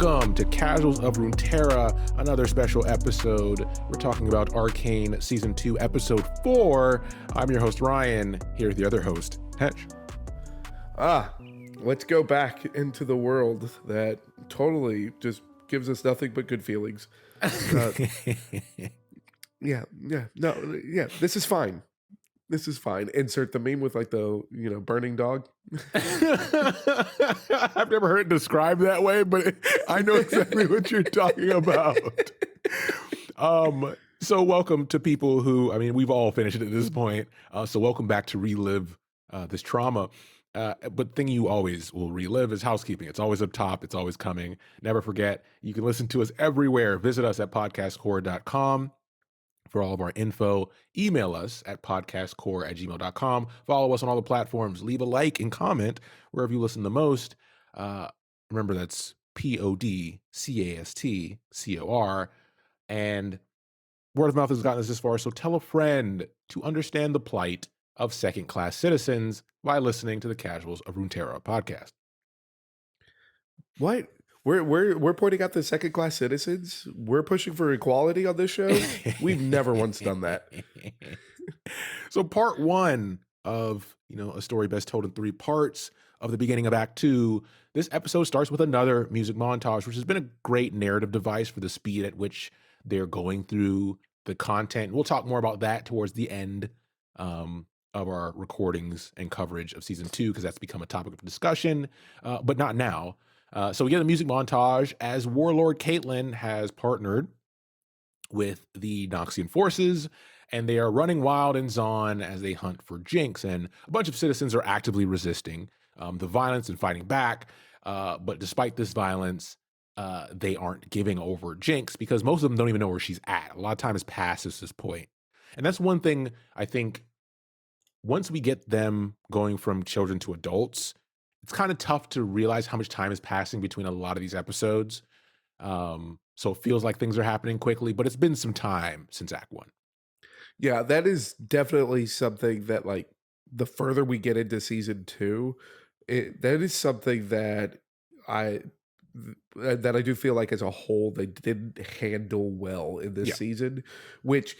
Welcome to Casuals of Runeterra, another special episode. We're talking about Arcane Season 2, Episode 4. I'm your host, Ryan, here with the other host, Hedge. Let's go back into the world that totally just gives us nothing but good feelings. This is fine. This is fine. Insert the meme with like the, burning dog. I've never heard it described that way, but I know exactly what you're talking about. So welcome to people who, we've all finished it at this point. So welcome back to relive this trauma. But thing you always will relive is housekeeping. It's always up top. It's always coming. Never forget, you can listen to us everywhere. Visit us at podcastcore.com. For all of our info, email us at podcastcore@gmail.com. Follow us on all the platforms. Leave a like and comment wherever you listen the most. Remember, that's PODCASTCOR. And word of mouth has gotten us this far, so tell a friend to understand the plight of second-class citizens by listening to the Casuals of Runeterra podcast. What? We're pointing out the second class citizens. We're pushing for equality on this show. We've never once done that. So part one of a story best told in 3 parts of the beginning of Act 2. This episode starts with another music montage, which has been a great narrative device for the speed at which they're going through the content. We'll talk more about that towards the end of our recordings and coverage of season 2, because that's become a topic of discussion, but not now. So we get a music montage as Warlord Caitlyn has partnered with the Noxian forces, and they are running wild in Zaun as they hunt for Jinx. And a bunch of citizens are actively resisting the violence and fighting back. But despite this violence, they aren't giving over Jinx because most of them don't even know where she's at. A lot of time has passed since this point. And that's one thing I think once we get them going from children to adults, it's kind of tough to realize how much time is passing between a lot of these episodes. So it feels like things are happening quickly, but it's been some time since Act 1. Yeah, that is definitely something that, like, the further we get into season 2, that is something that I do feel like as a whole they didn't handle well in this season, which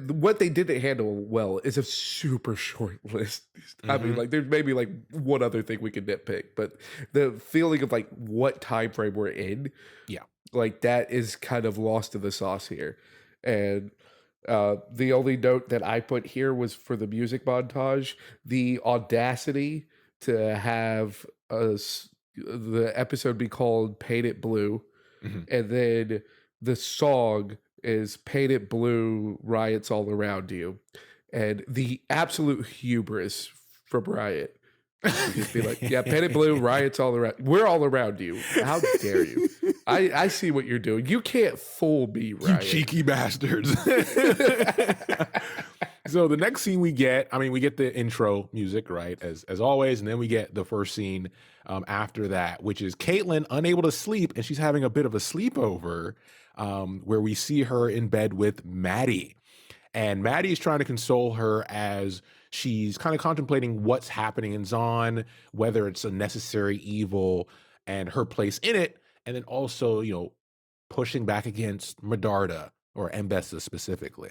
what they didn't handle well is a super short list. Mm-hmm. I mean, like, there's maybe like one other thing we could nitpick, but the feeling of like what time frame we're in, like that is kind of lost in the sauce here. And the only note that I put here was for the music montage, the audacity to have the episode be called "Paint It Blue," and then the song is "Paint It Blue, Riots All Around You," and the absolute hubris from Riot. Just be like, yeah, paint it blue, riots all around. We're all around you. How dare you? I see what you're doing. You can't fool me, Riot. You cheeky bastards. So the next scene we get the intro music, right, as always, and then we get the first scene after that, which is Caitlyn unable to sleep, and she's having a bit of a sleepover where we see her in bed with Maddie. And Maddie is trying to console her as she's kind of contemplating what's happening in Zaun, whether it's a necessary evil and her place in it, and then also, pushing back against Medarda or Mbessa specifically.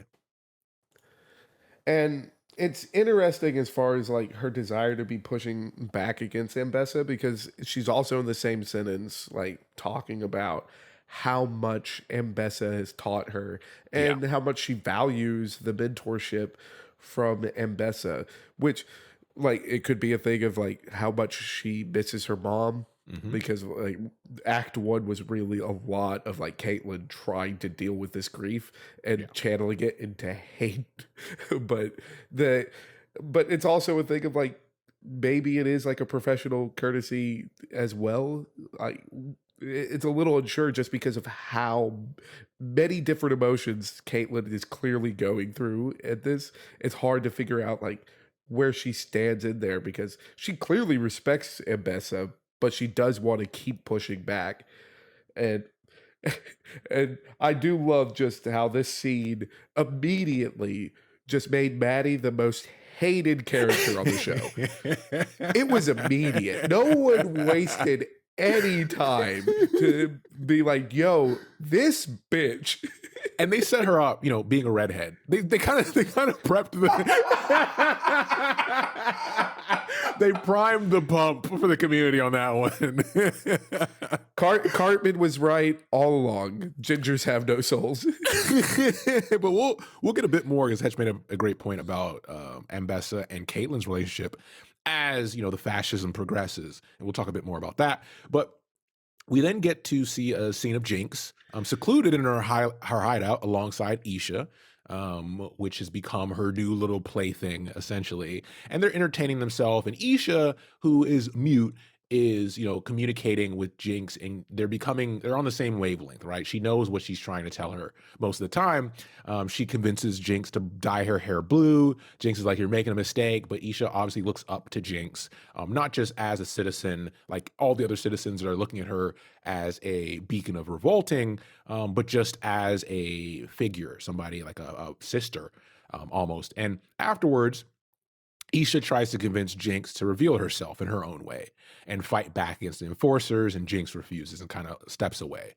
And it's interesting as far as like her desire to be pushing back against Mbessa, because she's also in the same sentence, like talking about how much Mbessa has taught her and how much she values the mentorship from Mbessa, which, like, it could be a thing of like how much she misses her mom, because like Act 1 was really a lot of like Caitlyn trying to deal with this grief and channeling it into hate. but it's also a thing of like maybe it is like a professional courtesy as well. Like, it's a little unsure just because of how many different emotions Caitlyn is clearly going through at this. It's hard to figure out like where she stands in there, because she clearly respects Mbessa, but she does want to keep pushing back. And I do love just how this scene immediately just made Maddie the most hated character on the show. It was immediate. No one wasted any time to be like, yo, this bitch. And they set her up, being a redhead. They kind of prepped the they primed the pump for the community on that one. Cartman was right all along. Gingers have no souls. But we'll get a bit more because Hetch made a great point about Ambessa and Caitlyn's relationship as the fascism progresses, and we'll talk a bit more about that. But we then get to see a scene of Jinx, secluded in her hideout alongside Isha, which has become her new little plaything, essentially. And they're entertaining themselves. And Isha, who is mute, is communicating with Jinx, and they're on the same wavelength, right? She knows what she's trying to tell her most of the time. She convinces Jinx to dye her hair blue. Jinx is like, you're making a mistake, but Isha obviously looks up to Jinx, not just as a citizen like all the other citizens that are looking at her as a beacon of revolting, but just as a figure, somebody like a sister, almost. And afterwards, Isha tries to convince Jinx to reveal herself in her own way and fight back against the enforcers, and Jinx refuses and kind of steps away.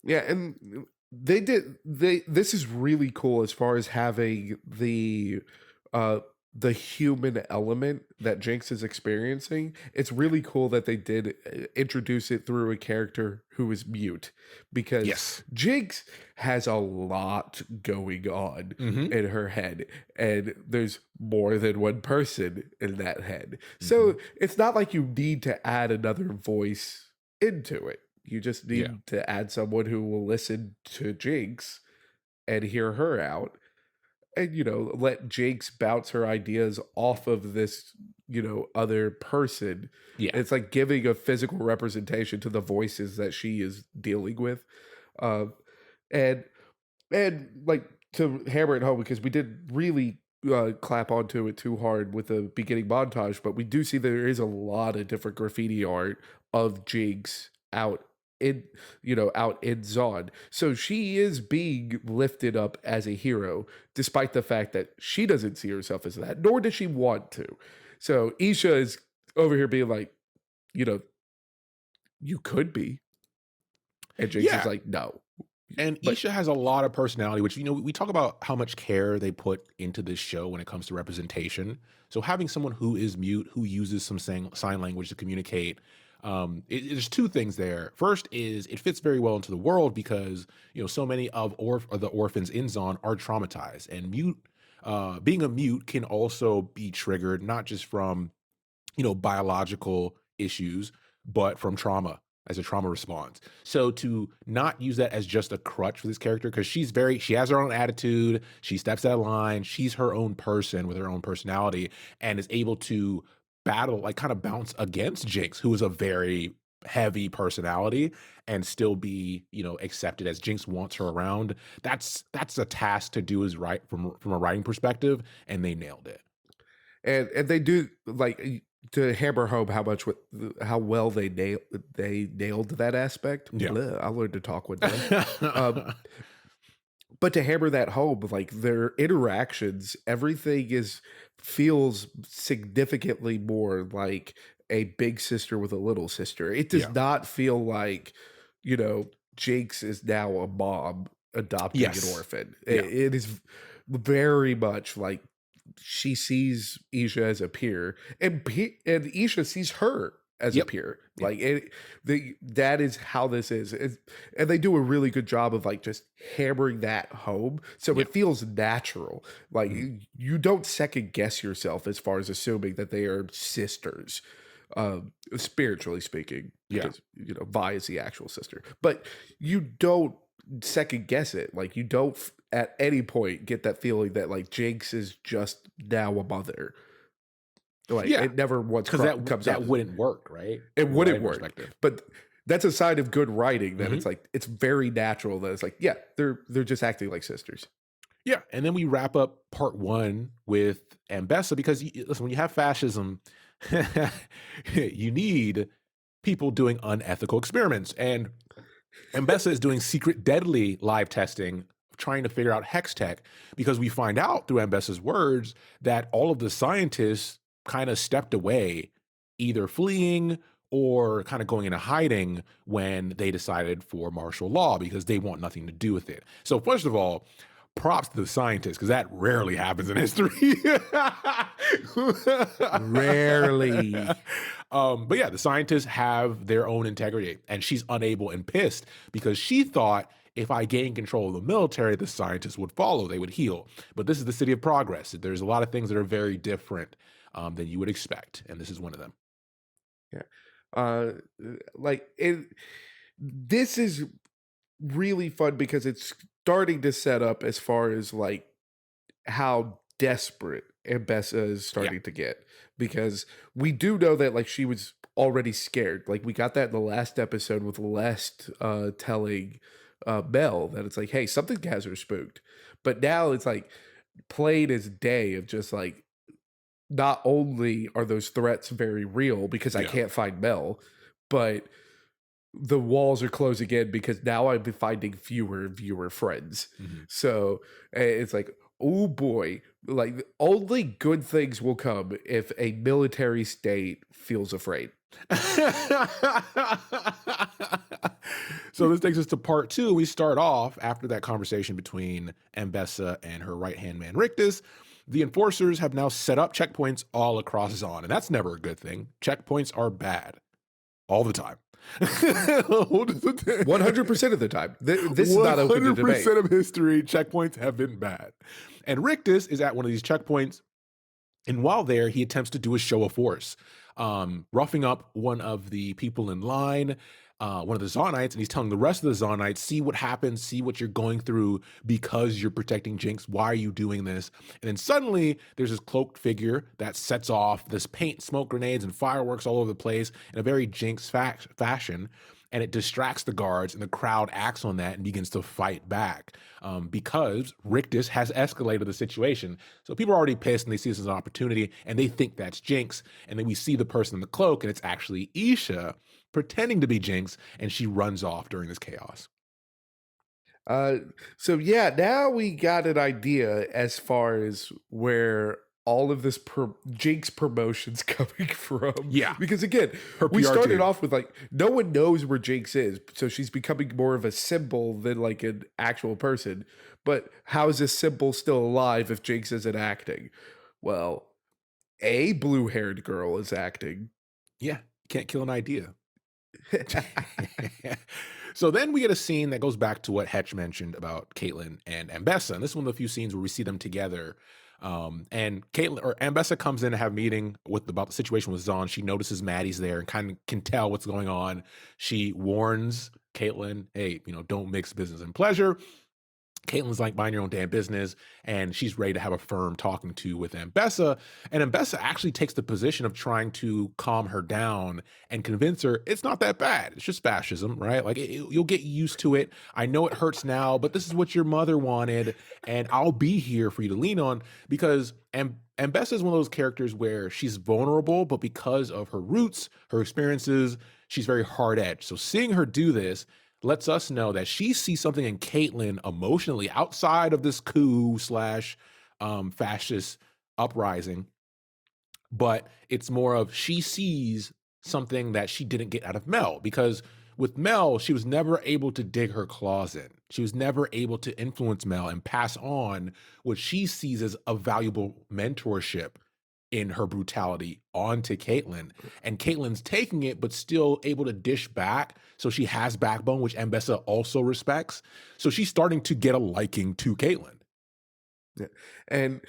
Yeah, and this is really cool as far as having the human element that Jinx is experiencing. It's really cool that they did introduce it through a character who is mute, because Yes. Jinx has a lot going on in her head, and there's more than one person in that head. So it's not like you need to add another voice into it. You just need to add someone who will listen to Jinx and hear her out, and let Jinx bounce her ideas off of this other person. Yeah. It's like giving a physical representation to the voices that she is dealing with. And like, to hammer it home, because we did really clap onto it too hard with the beginning montage, but we do see there is a lot of different graffiti art of Jinx out in Zod. So she is being lifted up as a hero, despite the fact that she doesn't see herself as that, nor does she want to. So Isha is over here being like, you could be. And Jinx is like, no. And Isha has a lot of personality, which, we talk about how much care they put into this show when it comes to representation. So having someone who is mute, who uses some sign language to communicate, there's two things there. First is it fits very well into the world because, so many of the orphans in Zon are traumatized, and being a mute can also be triggered not just from, biological issues, but from trauma, as a trauma response. So to not use that as just a crutch for this character, because she has her own attitude, she steps that line, she's her own person with her own personality, and is able to battle, like kind of bounce against Jinx, who is a very heavy personality, and still be, accepted as Jinx wants her around. That's a task to do is right from a writing perspective, and they nailed it. And they do, like, to hammer home how well they nailed that aspect. Yeah. Blah, I learned to talk one day. But to hammer that home, like, their interactions, everything feels significantly more like a big sister with a little sister. It does not feel like, Jinx is now a mom adopting an orphan. It is very much like she sees Isha as a peer, and Isha sees her as a peer. Like, that is how this is. And they do a really good job of, like, just hammering that home, so it feels natural. Like, you don't second guess yourself as far as assuming that they are sisters, spiritually speaking. Because, Vi is the actual sister, but you don't second guess it. Like, you don't at any point get that feeling that, like, Jinx is just now a mother. Like, it never once comes up. That wouldn't work, right? It wouldn't work. But that's a sign of good writing, that it's like, it's very natural that it's like, yeah, they're just acting like sisters. Yeah, and then we wrap up part one with Ambessa, because listen, when you have fascism, you need people doing unethical experiments, and Ambessa is doing secret deadly live testing, trying to figure out hex tech, because we find out through Ambessa's words that all of the scientists kind of stepped away, either fleeing or kind of going into hiding when they decided for martial law because they want nothing to do with it. So, first of all, props to the scientists because that rarely happens in history. Rarely. But yeah, the scientists have their own integrity, and she's unable and pissed because she thought if I gain control of the military, the scientists would follow, they would heal. But this is the city of progress. There's a lot of things that are very different than you would expect, and this is one of them. Yeah. Uh, like it. This is really fun because it's starting to set up as far as like how desperate Ambessa is Yeah, starting to get because we do know that like she was already scared. Like we got that in the last episode with Lest telling Mel that it's like, hey, something has her spooked. But now it's like plain as day of just like not only are those threats very real because I yeah. can't find Mel, but the walls are closing in because now I'm finding fewer and fewer friends. Mhm. So it's like, oh boy, like only good things will come if a military state feels afraid. So this takes us to part two. We start off after that conversation between Ambessa and her right hand man Rictus. The enforcers have now set up checkpoints all across Zon, and that's never a good thing. Checkpoints are bad all the time. 100% of the time. This is not open to debate. 100% of history, checkpoints have been bad. And Rictus is at one of these checkpoints, and while there, he attempts to do a show of force, roughing up one of the people in line, one of the Zonites, and he's telling the rest of the Zonites, see what happens, see what you're going through because you're protecting Jinx. Why are you doing this? And then suddenly there's this cloaked figure that sets off this paint, smoke grenades, and fireworks all over the place in a very Jinx fashion. And it distracts the guards, and the crowd acts on that and begins to fight back because Rictus has escalated the situation. So people are already pissed, and they see this as an opportunity, and they think that's Jinx. And then we see the person in the cloak, and it's actually Isha pretending to be Jinx, and she runs off during this chaos. Uh, so yeah, now we got an idea as far as where all of this Jinx promotion's coming from. Yeah, Because again, her we PR started team. off with like no one knows where Jinx is, so she's becoming more of a symbol than like an actual person. But how is this symbol still alive if Jinx isn't acting? Well, a blue-haired girl is acting. Yeah, can't kill an idea. So then we get a scene that goes back to what Hetch mentioned about Caitlyn and Ambessa. And this is one of the few scenes where we see them together. And Caitlyn or Ambessa comes in to have a meeting with about the situation with Zon. She notices Maddie's there and kind of can tell what's going on. She warns Caitlyn, hey, don't mix business and pleasure. Caitlin's like, mind your own damn business, and she's ready to have a firm talking to with Ambessa. And Ambessa actually takes the position of trying to calm her down and convince her it's not that bad. It's just fascism, right? Like you'll get used to it. I know it hurts now, but this is what your mother wanted, and I'll be here for you to lean on because Ambessa is one of those characters where she's vulnerable, but because of her roots, her experiences, she's very hard edged. So seeing her do this lets us know that she sees something in Caitlyn emotionally outside of this coup slash fascist uprising, but it's more of she sees something that she didn't get out of Mel because with Mel, she was never able to dig her claws in. She was never able to influence Mel and pass on what she sees as a valuable mentorship in her brutality onto Caitlyn. And Caitlyn's taking it, but still able to dish back. So she has backbone, which Ambessa also respects. So she's starting to get a liking to Caitlyn. Yeah. And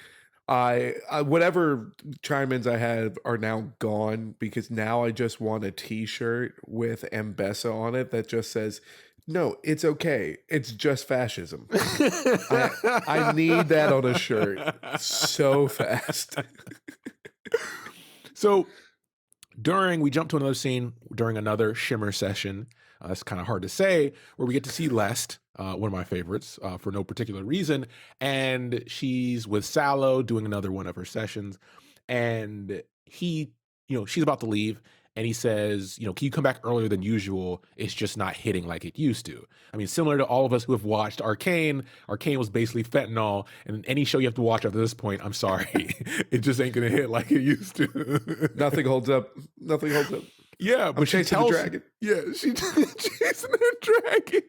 I whatever chime-ins I have are now gone because now I just want a t-shirt with Ambessa on it that just says, no, it's okay. It's just fascism. I need that on a shirt so fast. So we jump to another scene during another Shimmer session. It's kind of hard to say, where we get to see Lest, one of my favorites, for no particular reason. And she's with Sallow doing another one of her sessions. And she's about to leave. And he says, can you come back earlier than usual? It's just not hitting like it used to. I mean, similar to all of us who have watched Arcane, Arcane was basically fentanyl. And any show you have to watch after this point, I'm sorry, it just ain't going to hit like it used to. Nothing holds up. Nothing holds up. Yeah, I'm but she chasing the tells dragon. yeah, she chasing the dragon.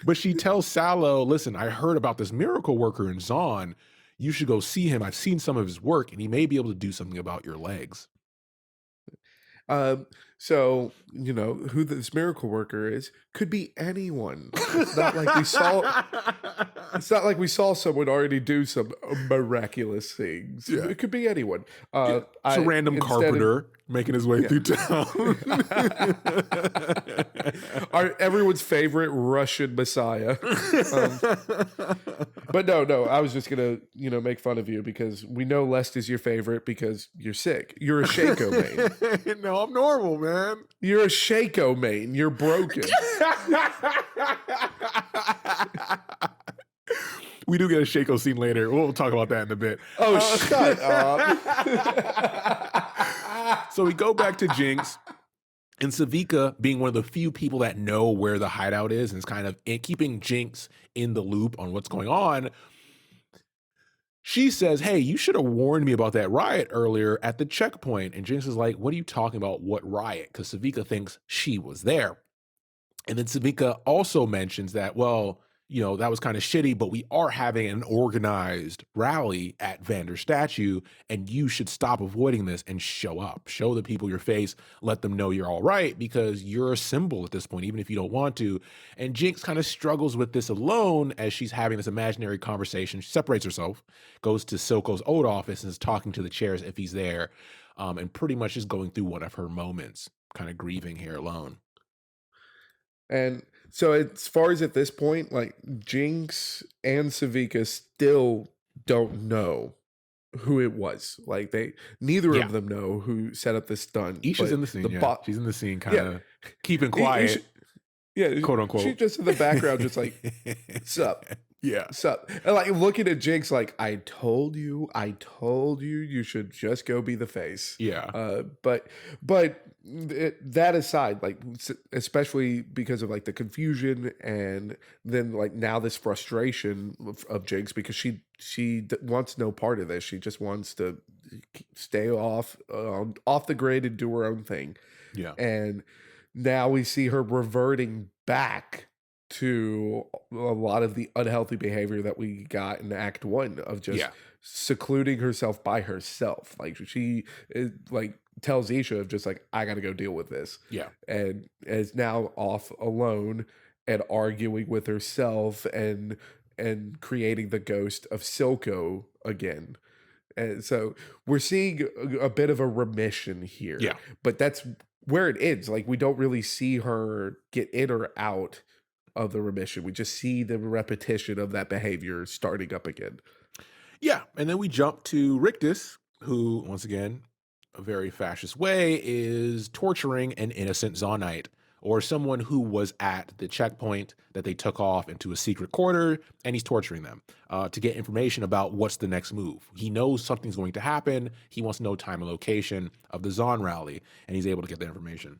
But she tells Sallow, "Listen, I heard about this miracle worker in Zon. You should go see him. I've seen some of his work, and he may be able to do something about your legs." Um, so you know who this miracle worker is could be anyone. It's not like we saw someone already do some miraculous things. Yeah. It could be anyone. Yeah. Just a I random instead of carpenter making his way yeah. through town. Everyone's favorite Russian messiah. Um, but no, I was just gonna, make fun of you because we know Lest is your favorite because you're sick. You're a Shaco main. No, I'm normal, man. You're a Shaco main. You're broken. We do get a Shaco scene later. We'll talk about that in a bit. Oh, shut up. So we go back to Jinx. And Savika, being one of the few people that know where the hideout is and is kind of keeping Jinx in the loop on what's going on, she says, "Hey, you should have warned me about that riot earlier at the checkpoint." And Jinx is like, "What are you talking about? What riot?" Because Savika thinks she was there. And then Savika also mentions that, well, that was kind of shitty, but we are having an organized rally at Vander Statue, and you should stop avoiding this and show up. Show the people your face, let them know you're all right, because you're a symbol at this point, even if you don't want to. And Jinx kind of struggles with this alone as she's having this imaginary conversation. She separates herself, goes to Silco's old office, and is talking to the chairs if he's there, and pretty much is going through one of her moments, kind of grieving here alone. And so as far as at this point, like Jinx and Savika still don't know who it was. Like neither Yeah. of them know who set up this stunt. Isha's but in the scene, yeah. She's in the scene kind of keeping I- quiet, Isha- yeah, quote unquote. she's just in the background, just like, sup, Yeah. sup. And like looking at Jinx like, I told you, you should just go be the face. Yeah. But that aside, like especially because of like the confusion and then like now this frustration of Jinx because she wants no part of this. She just wants to stay off the grid and do her own thing. Yeah. And now we see her reverting back to a lot of the unhealthy behavior that we got in Act 1 of just secluding herself by herself. Like she like tells Isha of just like, I got to go deal with this. Yeah. And is now off alone and arguing with herself and creating the ghost of Silco again. And so we're seeing a bit of a remission here. Yeah. But that's where it ends. Like we don't really see her get in or out of the remission. We just see the repetition of that behavior starting up again. Yeah. And then we jump to Rictus, who, once again, a very fascist way, is torturing an innocent Zonite or someone who was at the checkpoint that they took off into a secret quarter, and he's torturing them to get information about what's the next move. He knows something's going to happen. He wants to know time and location of the Zon rally, and he's able to get the information.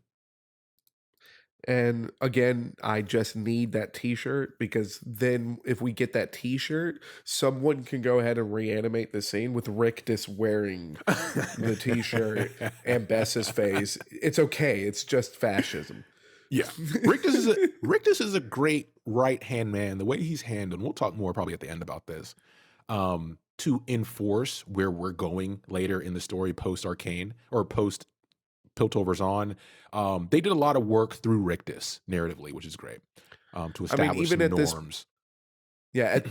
And again, I just need that t-shirt because then if we get that t-shirt, someone can go ahead and reanimate the scene with Rictus wearing the t-shirt and Bessa's face. It's okay. It's just fascism. Yeah. Rictus is a great right-hand man. The way he's handled, and we'll talk more probably at the end about this, to enforce where we're going later in the story post-Arcane or post Piltover's on. They did a lot of work through Rictus narratively, which is great, to establish some norms.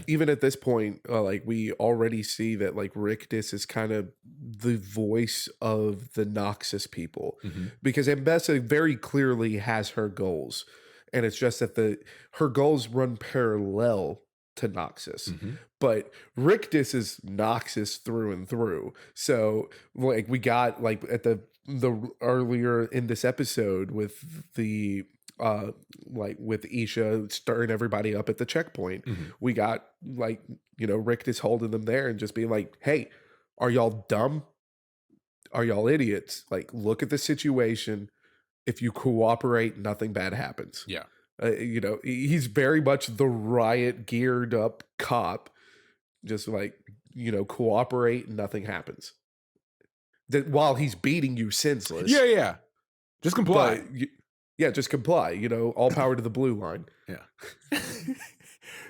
Even at this point, like we already see that like Rictus is kind of the voice of the Noxus people because Ambessa very clearly has her goals, and it's just that her goals run parallel to Noxus, but Rictus is Noxus through and through. So like we got like at the earlier in this episode with the like with Isha stirring everybody up at the checkpoint, we got like Rictus holding them there and just being like, hey, are y'all dumb? Are y'all idiots? Like, look at the situation. If you cooperate, nothing bad happens. Yeah. He's very much the riot geared up cop, just like, cooperate, nothing happens. That while he's beating you senseless. Yeah. Just comply. but yeah, just comply. All power to the blue line. Yeah.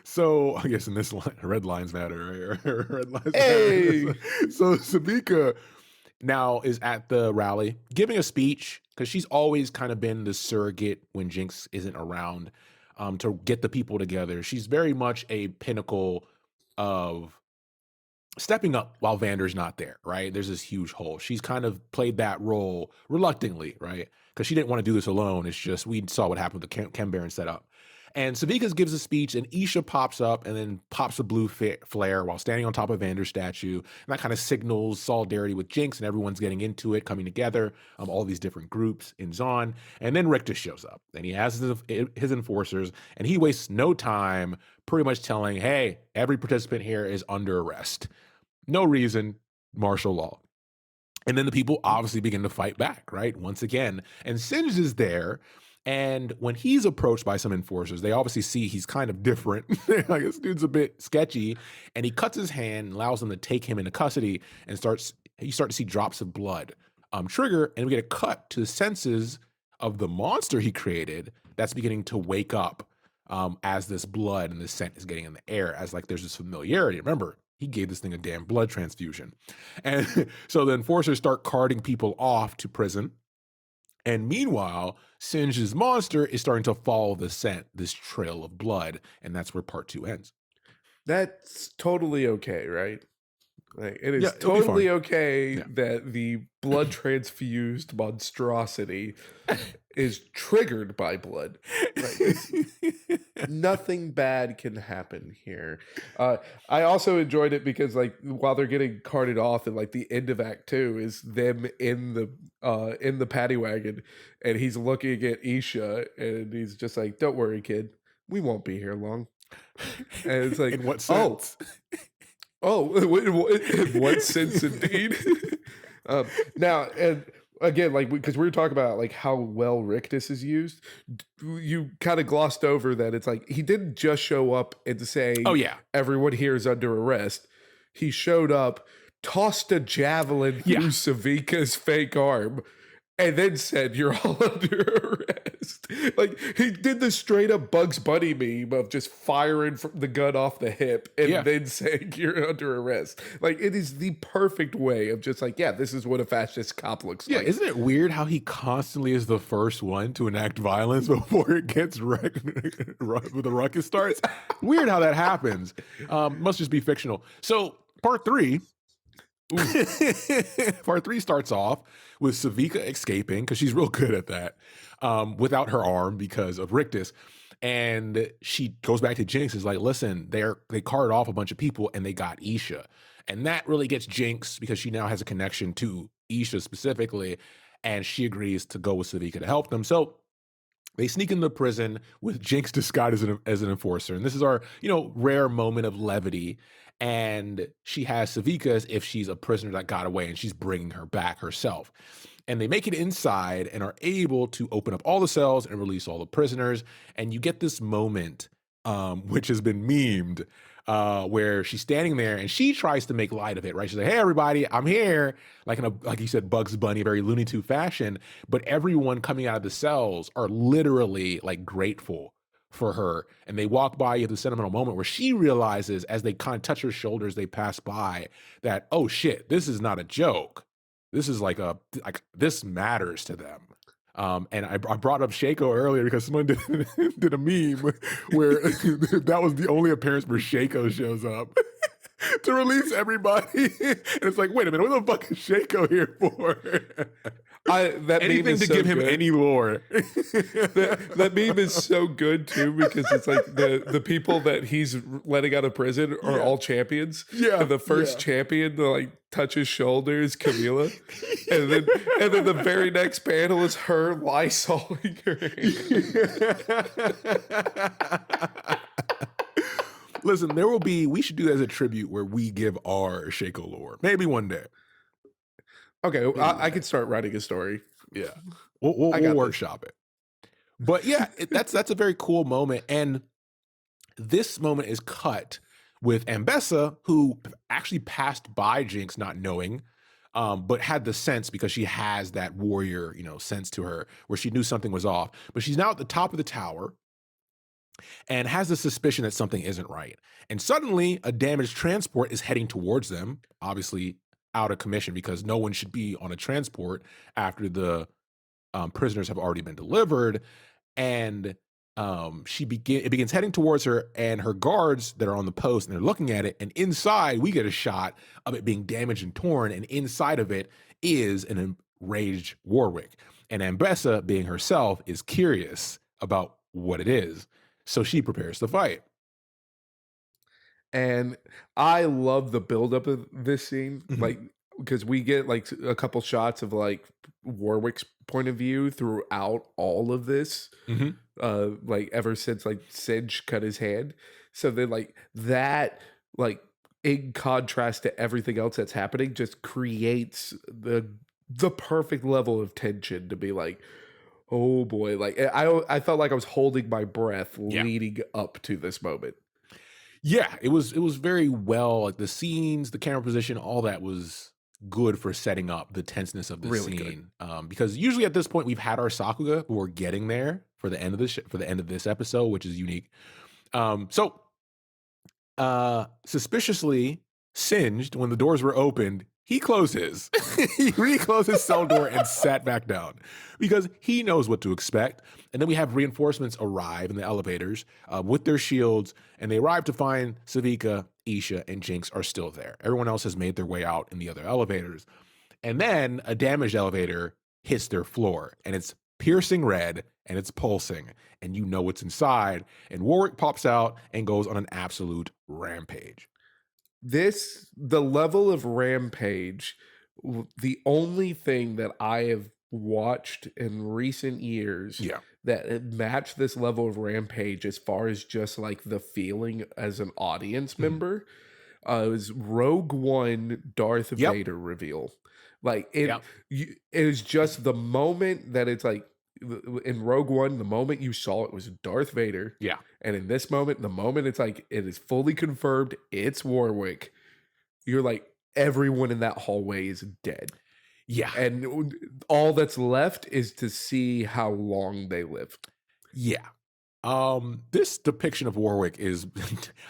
So I guess in this line, red lines matter, right? Red lines matter. So, Hey, so Sabika now is at the rally giving a speech because she's always kind of been the surrogate when Jinx isn't around, to get the people together. She's very much a pinnacle of stepping up while Vander's not there, right? There's this huge hole. She's kind of played that role reluctantly, right? Because she didn't want to do this alone. It's just we saw what happened with the Chem Baron setup. And Savika's gives a speech, and Isha pops up and then pops a blue flare while standing on top of Vander's statue. And that kind of signals solidarity with Jinx, and everyone's getting into it, coming together, all these different groups in Zaun. And then Rictus shows up, and he has his enforcers, and he wastes no time pretty much telling, hey, every participant here is under arrest. No reason, martial law. And then the people obviously begin to fight back, right? Once again. And Singe is there. And when he's approached by some enforcers, they obviously see he's kind of different. Like, this dude's a bit sketchy. And he cuts his hand and allows them to take him into custody, and you start to see drops of blood trigger. And we get a cut to the senses of the monster he created that's beginning to wake up, as this blood and this scent is getting in the air, as like there's this familiarity. Remember, he gave this thing a damn blood transfusion. And so the enforcers start carting people off to prison. And meanwhile, Singe's monster is starting to follow the scent, this trail of blood. And that's where part 2 ends. that's totally okay, right? Like, it Yeah, is it'll be fun. totally okay Yeah. that the blood transfused monstrosity is triggered by blood. Right? Nothing bad can happen here. I also enjoyed it because, like, while they're getting carted off, and like the end of Act 2 is them in the paddy wagon, and he's looking at Isha, and he's just like, "Don't worry, kid, we won't be here long." And it's like, In what "Oh, sense? oh, in what sense, indeed?" Now, and again, like, because we were talking about like how well Rictus is used, you kind of glossed over that it's like he didn't just show up and Oh, say yeah. everyone here is under arrest. He showed up, tossed a javelin Yeah. through Savika's fake arm, and then said, "You're all under arrest." Like, he did the straight up Bugs Bunny meme of just firing from the gun off the hip and Yeah. then saying, "You're under arrest." Like, it is the perfect way of just like, yeah, this is what a fascist cop looks Yeah, like. isn't it weird how he constantly is the first one to enact violence before it gets the ruckus starts? Weird how that happens. Must just be fictional. So part 3, part 3 starts off with Savika escaping because she's real good at that, without her arm because of Rictus. And she goes back to Jinx, is like, listen, they carted off a bunch of people and they got Isha. And that really gets Jinx because she now has a connection to Isha specifically. And she agrees to go with Savika to help them. So they sneak into prison with Jinx disguised as an enforcer. And this is our, rare moment of levity. And she has Savika as if she's a prisoner that got away, and she's bringing her back herself. And they make it inside and are able to open up all the cells and release all the prisoners. And you get this moment, which has been memed, where she's standing there and she tries to make light of it, right? She's like, "Hey, everybody, I'm here," like like you said, Bugs Bunny, very Looney Tunes fashion. But everyone coming out of the cells are literally like grateful for her, and they walk by at the sentimental moment where she realizes, as they kind of touch her shoulders, they pass by, that, oh shit, this is not a joke. This is like this matters to them. And I brought up Shaco earlier because someone did a meme where that was the only appearance where Shaco shows up to release everybody. And it's like, wait a minute, what the fuck is Shaco here for? That meme Anything is to so give him good. any lore. That meme is so good too, because it's like the people that he's letting out of prison are all champions. Yeah, And the first champion to like touch his shoulder is Camila. and then the very next panel is her lysoling her hand. Listen, we should do that as a tribute where we give our Shaco lore. Maybe one day. Okay, I could start writing a story. Yeah. We'll I got this. workshop it. But yeah, that's a very cool moment. And this moment is cut with Ambessa, who actually passed by Jinx not knowing, but had the sense because she has that warrior, sense to her where she knew something was off. But she's now at the top of the tower and has the suspicion that something isn't right. And suddenly, a damaged transport is heading towards them, obviously out of commission because no one should be on a transport after the prisoners have already been delivered. And it begins heading towards her, and her guards that are on the post and they're looking at it. And inside, we get a shot of it being damaged and torn. And inside of it is an enraged Warwick. And Ambessa, being herself, is curious about what it is. So she prepares to fight. And I love the buildup of this scene, Mhm. like because we get like a couple shots of like Warwick's point of view throughout all of this, Mhm. like ever since like Singe cut his hand. So then like that, like in contrast to everything else that's happening, just creates the perfect level of tension to be like, oh boy, like I felt like I was holding my breath Yeah. leading up to this moment. Yeah, it was very well, like, the scenes, the camera position, all that was good for setting up the tenseness of this Really good. scene, because usually at this point, we've had our Sakuga, but we're getting there for the end of this episode, which is unique. So suspiciously singed when the doors were opened, he closed his. He reclosed his cell door and sat back down because he knows what to expect. And then we have reinforcements arrive in the elevators with their shields, and they arrive to find Savika, Isha, and Jinx are still there. Everyone else has made their way out in the other elevators. And then a damaged elevator hits their floor, and it's piercing red and it's pulsing, and you know what's inside. And Warwick pops out and goes on an absolute rampage. The level of Rampage, the only thing that I have watched in recent years Yeah. that it matched this level of Rampage as far as just like the feeling as an audience Mhm. member, was Rogue One Darth Yep. Vader reveal. Like it, Yep. it was just the moment that it's like in Rogue One, the moment you saw it was Darth Vader, Yeah. and in this moment, the moment it's like it is fully confirmed it's Warwick, you're like everyone in that hallway is dead. Yeah. And all that's left is to see how long they live. Yeah. This depiction of Warwick is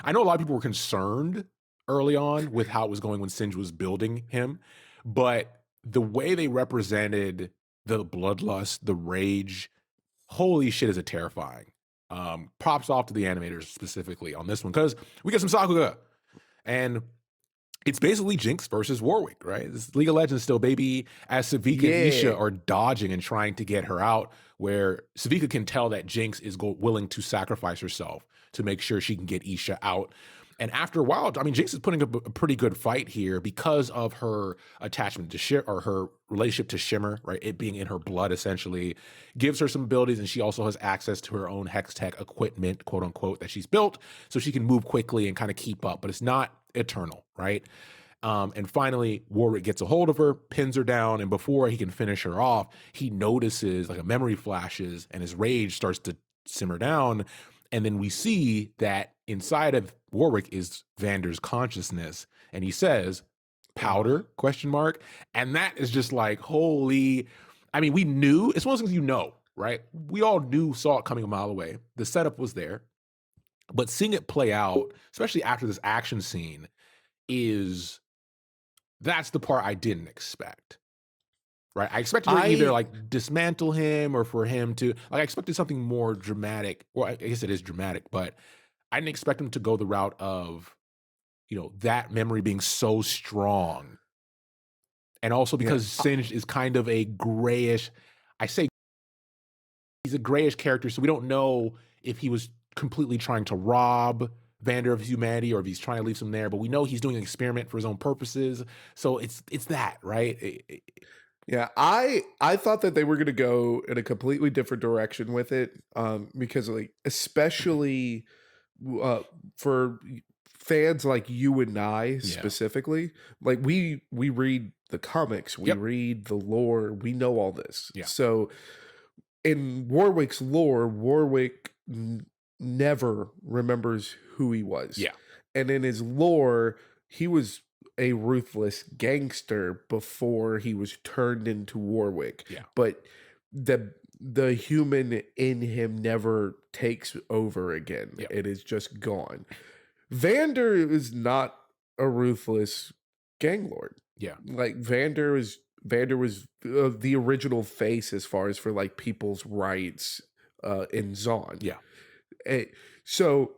I know a lot of people were concerned early on with how it was going when Singe was building him, but the way they represented the bloodlust, the rage, holy shit, is it terrifying. Props off to the animators specifically on this one because we get some Sakuga. And it's basically Jinx versus Warwick, right? This League of Legends still, baby, as Savika and Yeah. Isha are dodging and trying to get her out, where Savika can tell that Jinx is willing to sacrifice herself to make sure she can get Isha out. And after a while, I mean, Jinx is putting up a pretty good fight here because of her attachment to Shimmer, or her relationship to Shimmer, right? It being in her blood essentially gives her some abilities, and she also has access to her own hex tech equipment, quote unquote, that she's built, so she can move quickly and kind of keep up. But it's not eternal, right? And finally, Warwick gets a hold of her, pins her down, and before he can finish her off, he notices like a memory flashes, and his rage starts to simmer down. And then we see that inside of Warwick is Vander's consciousness, and he says, Ugh. "Powder?" question mark. And that is just like holy. I mean, we knew it's one of those things right? We all saw it coming a mile away. The setup was there, but seeing it play out, especially after this action scene, is that's the part I didn't expect, right? I expected her to either, I like, dismantle him or for him to like, I expected something more dramatic. Well, I guess it is dramatic, but I didn't expect him to go the route of, that memory being so strong, and also yeah. because Singed is kind of a grayish I say he's a grayish character, so we don't know if he was completely trying to rob Vander of humanity or if he's trying to leave some there, but we know he's doing an experiment for his own purposes. So it's that, right? Yeah, I thought that they were gonna go in a completely different direction with it, because like especially uh, for fans like you and I Yeah. specifically, like we read the comics, we Yep. read the lore, we know all this. Yeah. So in Warwick's lore, Warwick never remembers who he was, Yeah. and in his lore, he was a ruthless gangster before he was turned into Warwick, Yeah. but the human in him never takes over again. Yeah. It is just gone. Vander is not a ruthless gang lord. Yeah. Like Vander was the original face as far as for like people's rights in Zon. Yeah. Eh, so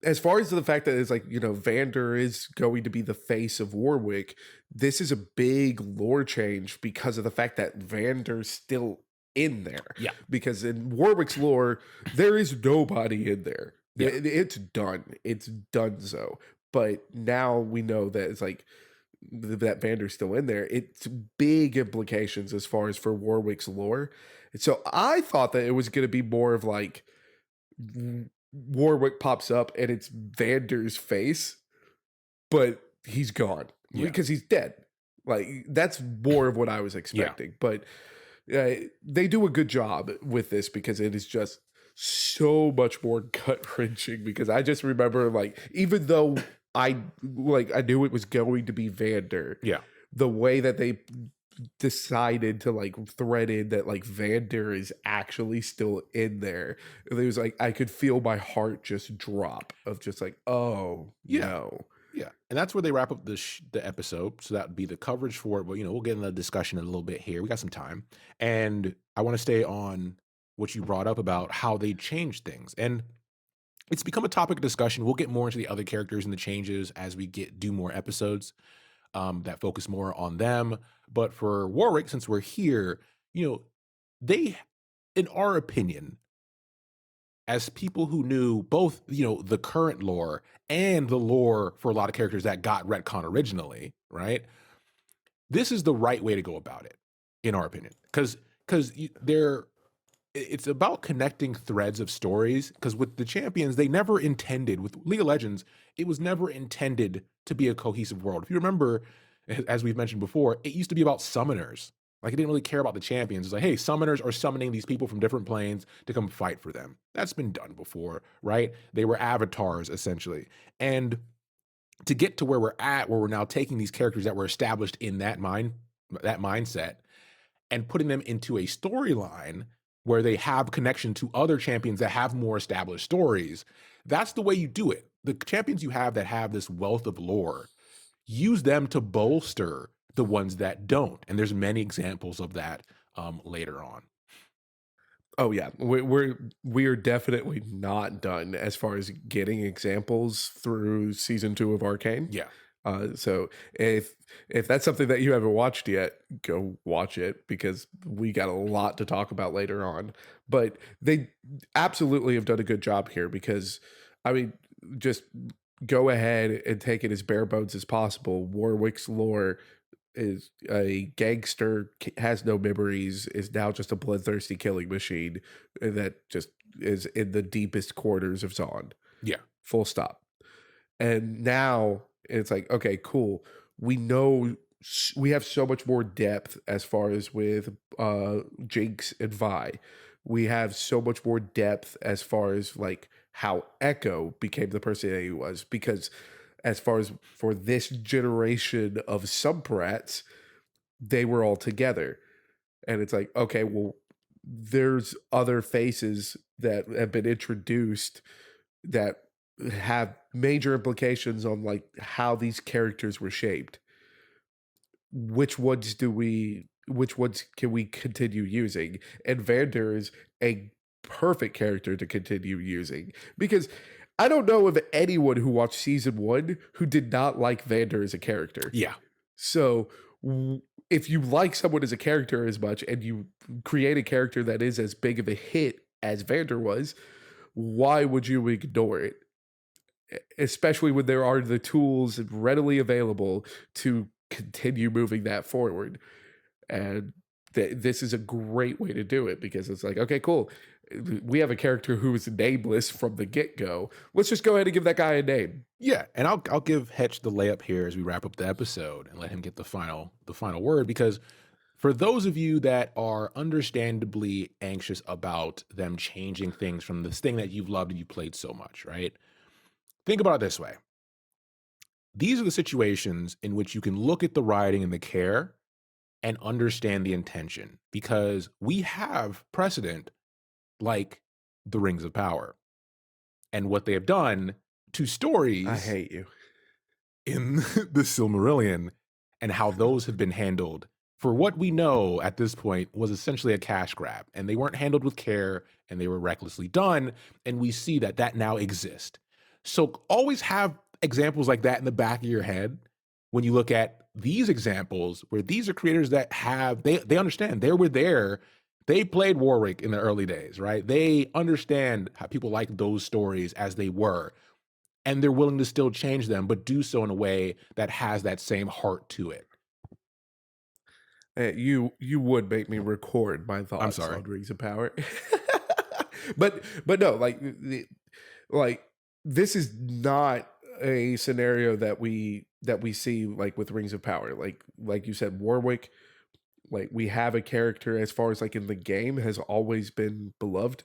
as far as the fact that it's like, Vander is going to be the face of Warwick, this is a big lore change because of the fact that Vander's still in there. Yeah. Because in Warwick's lore, there is nobody in there. Yeah. It's done. It's done so. But now we know that it's like that Vander's still in there. It's big implications as far as for Warwick's lore. And so I thought that it was going to be more of like Warwick pops up and it's Vander's face, but he's gone Yeah. because he's dead. Like that's more of what I was Yeah. expecting. But they do a good job with this because it is just so much more gut wrenching. Because I just remember, like, even though I knew it was going to be Vander, Yeah. the way that they decided to like thread in that like Vander is actually still in there. It was like I could feel my heart just drop of just like, oh Yeah. no. Yeah, and that's where they wrap up the episode. So that would be the coverage for it. But we'll get into the discussion in a little bit here. We got some time, and I want to stay on what you brought up about how they changed things, and it's become a topic of discussion. We'll get more into the other characters and the changes as we do more episodes that focus more on them. But for Warwick, since we're here, they, in our opinion, as people who knew both, the current lore and the lore for a lot of characters that got retcon originally, right? This is the right way to go about it, in our opinion, because they're it's about connecting threads of stories. Because with the champions, they never intended with League of Legends, it was never intended to be a cohesive world. If you remember, as we've mentioned before, it used to be about summoners. Like, it didn't really care about the champions. It's like, hey, summoners are summoning these people from different planes to come fight for them. That's been done before, right? They were avatars, essentially. And to get to where we're at, where we're now taking these characters that were established in that mindset, and putting them into a storyline where they have connection to other champions that have more established stories, that's the way you do it. The champions you have that have this wealth of lore, use them to bolster the ones that don't. And there's many examples of that later on. Oh yeah, we are definitely not done as far as getting examples through season 2 of Arcane. Yeah. So if that's something that you haven't watched yet, go watch it because we got a lot to talk about later on. But they absolutely have done a good job here because I mean, just go ahead and take it as bare bones as possible. Warwick's lore is a gangster, has no memories, is now just a bloodthirsty killing machine that just is in the deepest quarters of Zond. Yeah. Full stop. And now it's like, okay, cool. We know we have so much more depth as far as with Jinx and Vi. We have so much more depth as far as like how Echo became the person that he was. Because as far as for this generation of subbrats, they were all together. And it's like, okay, well, there's other faces that have been introduced that have major implications on like how these characters were shaped. Which ones can we continue using? And Vander is a perfect character to continue using because I don't know of anyone who watched season 1 who did not like Vander as a character. Yeah. So if you like someone as a character as much and you create a character that is as big of a hit as Vander was, why would you ignore it? Especially when there are the tools readily available to continue moving that forward. And this is a great way to do it because it's like, okay, cool. We have a character who is nameless from the get-go. Let's just go ahead and give that guy a name. Yeah, and I'll give Hetch the layup here as we wrap up the episode and let him get the final word, because for those of you that are understandably anxious about them changing things from this thing that you've loved and you played so much, right? Think about it this way. these are the situations in which you can look at the writing and the care and understand the intention because we have precedent like the Rings of Power and what they have done to I stories hate you. in the Silmarillion and how those have been handled for what we know at this point was essentially a cash grab and they weren't handled with care and they were recklessly done and we see that that now exists. So always have examples like that in the back of your head when you look at these examples where these are creators that have they understand they were there. They played Warwick in the early days, right? They understand how people like those stories as they were and they're willing to still change them, but do so in a way that has that same heart to it. You would make me record my I'm thoughts sorry. on Rings of Power, but no, like this is not a scenario that we see like with Rings of Power. Like you said, Warwick. Like we have a character as far as like in the game has always been beloved.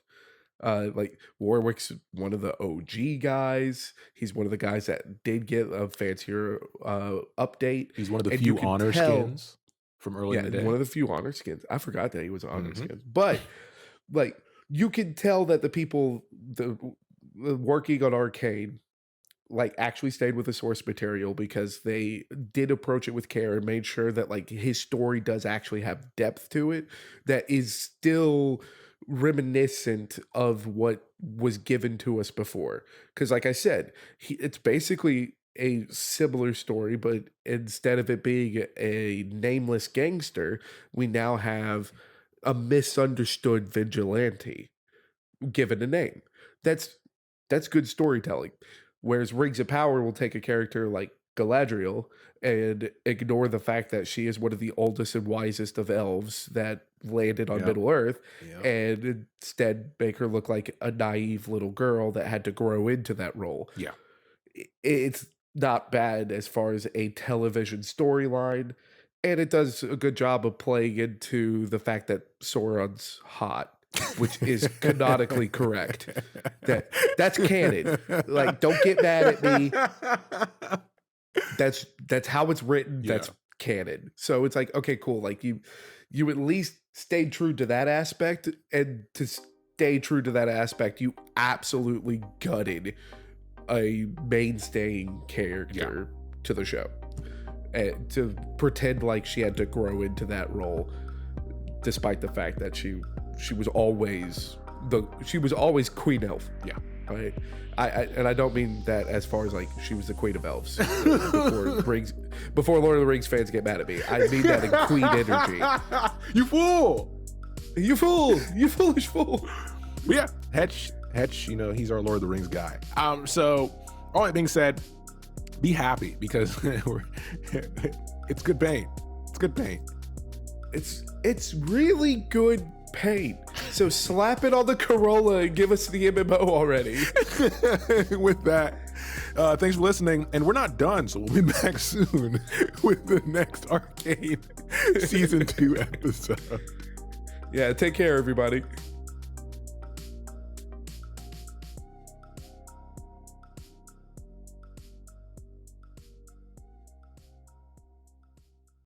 Like Warwick's one of the OG guys. He's one of the guys that did get a fancier update, He's one of the and you few can honor tell. skins from early Yeah, in the one day. of the few honor skins. I forgot that he was an honor Mhm. skin. But like you can tell that the people the working on Arcane like actually stayed with the source material because they did approach it with care and made sure that like his story does actually have depth to it that is still reminiscent of what was given to us before. Because like I said, it's basically a similar story, but instead of it being a nameless gangster, we now have a misunderstood vigilante given a name. That's that's good storytelling. Whereas Rings of Power will take a character like Galadriel and ignore the fact that she is one of the oldest and wisest of elves that landed on Yep. Middle Earth, Yep. and instead make her look like a naive little girl that had to grow into that role. Yeah. It's not bad as far as a television storyline, and it does a good job of playing into the fact that Sauron's hot, which is canonically correct. That's canon. Like, don't get mad at me. That's how it's written. Yeah. That's canon. So it's like, okay, cool. Like you at least stayed true to that aspect, and to stay true to that aspect, you absolutely gutted a mainstaying character to the show, and to pretend like she had to grow into that role, despite the fact that she was always Queen Elf. Yeah. Right. I don't mean that as far as like she was the Queen of Elves before Lord of the Rings fans get mad at me. I mean that in Queen energy. You fool! You fool! You foolish fool! But yeah, Hetch, you know, he's our Lord of the Rings guy. So all that being said, be happy because it's good paint. It's good paint. It's really good paint. So slap it on the Corolla and give us the MMO already. With that, thanks for listening. And we're not done, so we'll be back soon with the next Arcane Season 2 episode. Yeah, take care, everybody.